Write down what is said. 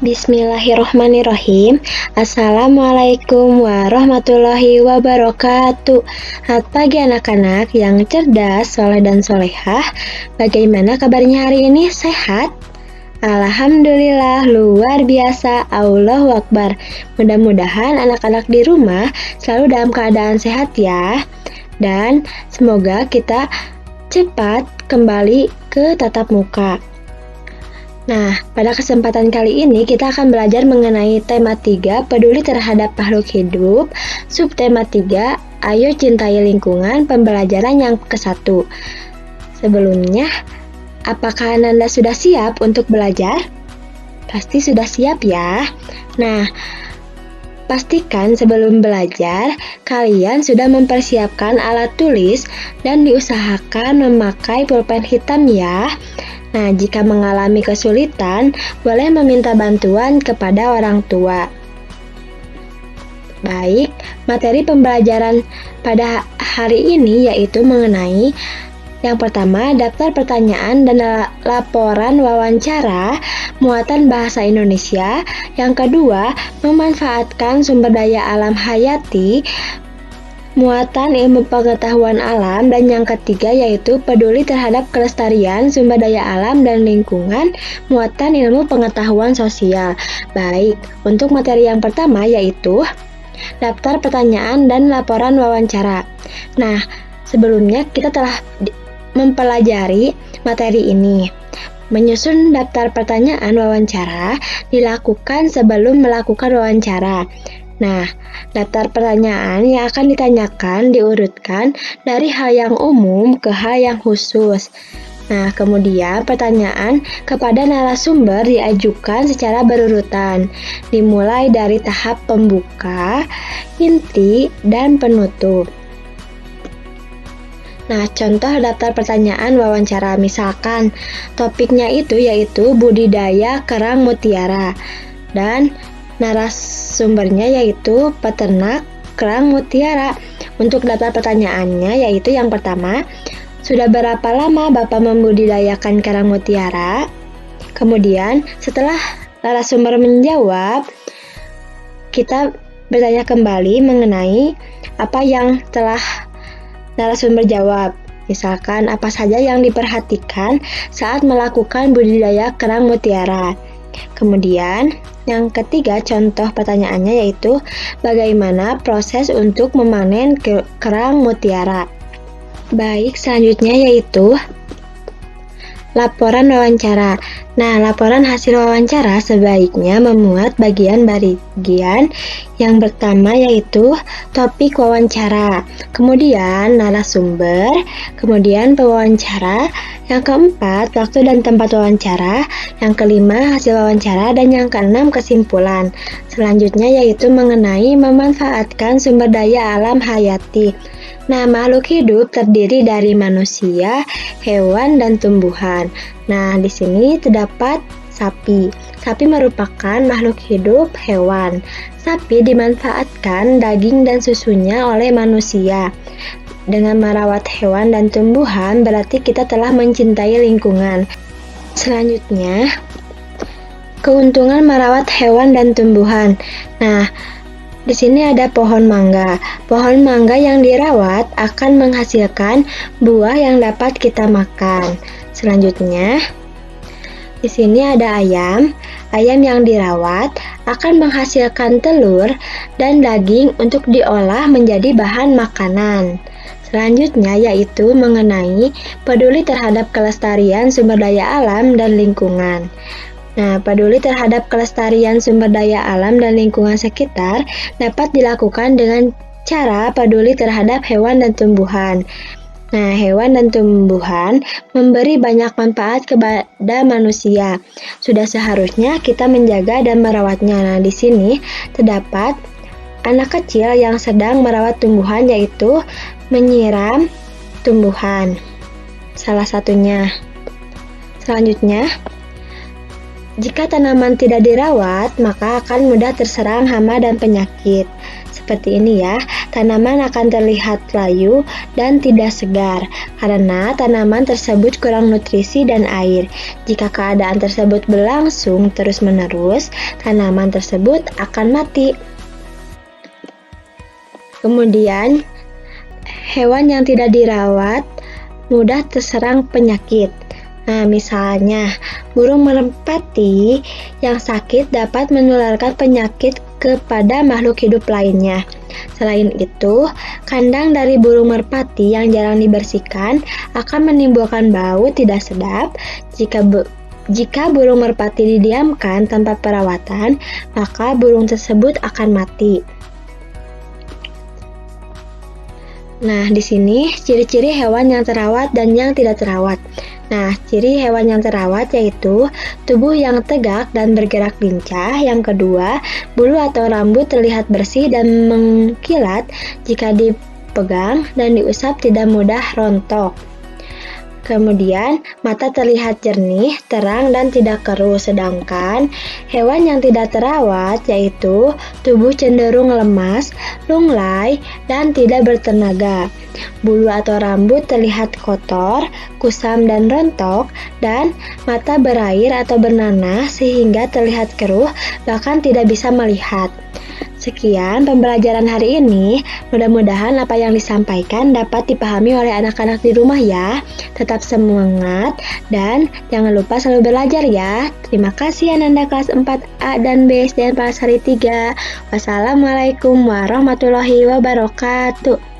Bismillahirrohmanirrohim. Assalamualaikum warahmatullahi wabarakatuh. Selamat pagi anak-anak yang cerdas, soleh dan solehah. Bagaimana kabarnya hari ini? Sehat? Alhamdulillah, luar biasa. Allahu Akbar. Mudah-mudahan anak-anak di rumah selalu dalam keadaan sehat ya. Dan semoga kita cepat kembali ke tatap muka. Nah, pada kesempatan kali ini kita akan belajar mengenai tema 3, peduli terhadap makhluk hidup, subtema 3, ayo cintai lingkungan, pembelajaran yang ke-1. Sebelumnya, apakah Ananda sudah siap untuk belajar? Pasti sudah siap ya. Nah, pastikan sebelum belajar, kalian sudah mempersiapkan alat tulis dan diusahakan memakai pulpen hitam ya. Nah, jika mengalami kesulitan, boleh meminta bantuan kepada orang tua. Baik, materi pembelajaran pada hari ini yaitu mengenai yang pertama, daftar pertanyaan dan laporan wawancara muatan bahasa Indonesia. Yang kedua, memanfaatkan sumber daya alam hayati muatan ilmu pengetahuan alam, dan yang ketiga yaitu peduli terhadap kelestarian sumber daya alam dan lingkungan muatan ilmu pengetahuan sosial. Baik, untuk materi yang pertama yaitu daftar pertanyaan dan laporan wawancara. Nah, sebelumnya kita telah mempelajari materi ini. Menyusun daftar pertanyaan wawancara dilakukan sebelum melakukan wawancara. Nah, daftar pertanyaan yang akan ditanyakan diurutkan dari hal yang umum ke hal yang khusus. Nah, kemudian pertanyaan kepada narasumber diajukan secara berurutan, dimulai dari tahap pembuka, inti, dan penutup. Nah, contoh daftar pertanyaan wawancara, misalkan topiknya itu yaitu budidaya kerang mutiara, dan narasumbernya yaitu peternak kerang mutiara. Untuk daftar pertanyaannya yaitu yang pertama, sudah berapa lama Bapak membudidayakan kerang mutiara? Kemudian setelah narasumber menjawab, kita bertanya kembali mengenai apa yang telah narasumber jawab. Misalkan apa saja yang diperhatikan saat melakukan budidaya kerang mutiara. Kemudian yang ketiga, contoh pertanyaannya yaitu bagaimana proses untuk memanen kerang mutiara. Baik, selanjutnya yaitu laporan wawancara. Nah, laporan hasil wawancara sebaiknya memuat bagian-bagian yang pertama yaitu topik wawancara, kemudian narasumber, kemudian pewawancara, yang keempat waktu dan tempat wawancara, yang kelima hasil wawancara, dan yang keenam kesimpulan. Selanjutnya yaitu mengenai memanfaatkan sumber daya alam hayati. Nah, makhluk hidup terdiri dari manusia, hewan, dan tumbuhan. Nah, di sini terdapat sapi. Sapi merupakan makhluk hidup hewan. Sapi dimanfaatkan daging dan susunya oleh manusia. Dengan merawat hewan dan tumbuhan, berarti kita telah mencintai lingkungan. Selanjutnya, keuntungan merawat hewan dan tumbuhan. Nah, di sini ada pohon mangga. Pohon mangga yang dirawat akan menghasilkan buah yang dapat kita makan. Selanjutnya, di sini ada ayam. Ayam yang dirawat akan menghasilkan telur dan daging untuk diolah menjadi bahan makanan. Selanjutnya yaitu mengenai peduli terhadap kelestarian sumber daya alam dan lingkungan. Nah, peduli terhadap kelestarian sumber daya alam dan lingkungan sekitar dapat dilakukan dengan cara peduli terhadap hewan dan tumbuhan. Nah, hewan dan tumbuhan memberi banyak manfaat kepada manusia. Sudah seharusnya kita menjaga dan merawatnya. Nah, di sini terdapat anak kecil yang sedang merawat tumbuhan yaitu menyiram tumbuhan. Salah satunya. Selanjutnya, jika tanaman tidak dirawat, maka akan mudah terserang hama dan penyakit. Seperti ini ya, tanaman akan terlihat layu dan tidak segar karena tanaman tersebut kurang nutrisi dan air. Jika keadaan tersebut berlangsung terus-menerus, tanaman tersebut akan mati. Kemudian, hewan yang tidak dirawat mudah terserang penyakit. Nah, misalnya, burung merpati yang sakit dapat menularkan penyakit kepada makhluk hidup lainnya. Selain itu, kandang dari burung merpati yang jarang dibersihkan akan menimbulkan bau tidak sedap. Jika burung merpati didiamkan tanpa perawatan, maka burung tersebut akan mati. Nah, di sini ciri-ciri hewan yang terawat dan yang tidak terawat. Nah, ciri hewan yang terawat yaitu tubuh yang tegak dan bergerak lincah. Yang kedua, bulu atau rambut terlihat bersih dan mengkilat jika dipegang dan diusap tidak mudah rontok. Kemudian, mata terlihat jernih, terang, dan tidak keruh. Sedangkan hewan yang tidak terawat yaitu tubuh cenderung lemas, lunglai, dan tidak bertenaga. Bulu atau rambut terlihat kotor, kusam, dan rontok, dan mata berair atau bernanah sehingga terlihat keruh, bahkan tidak bisa melihat. Sekian pembelajaran hari ini. Mudah-mudahan apa yang disampaikan dapat dipahami oleh anak-anak di rumah ya. Tetap semangat dan jangan lupa selalu belajar ya. Terima kasih Ananda kelas 4A dan B SDN Palasari 3. Wassalamualaikum warahmatullahi wabarakatuh.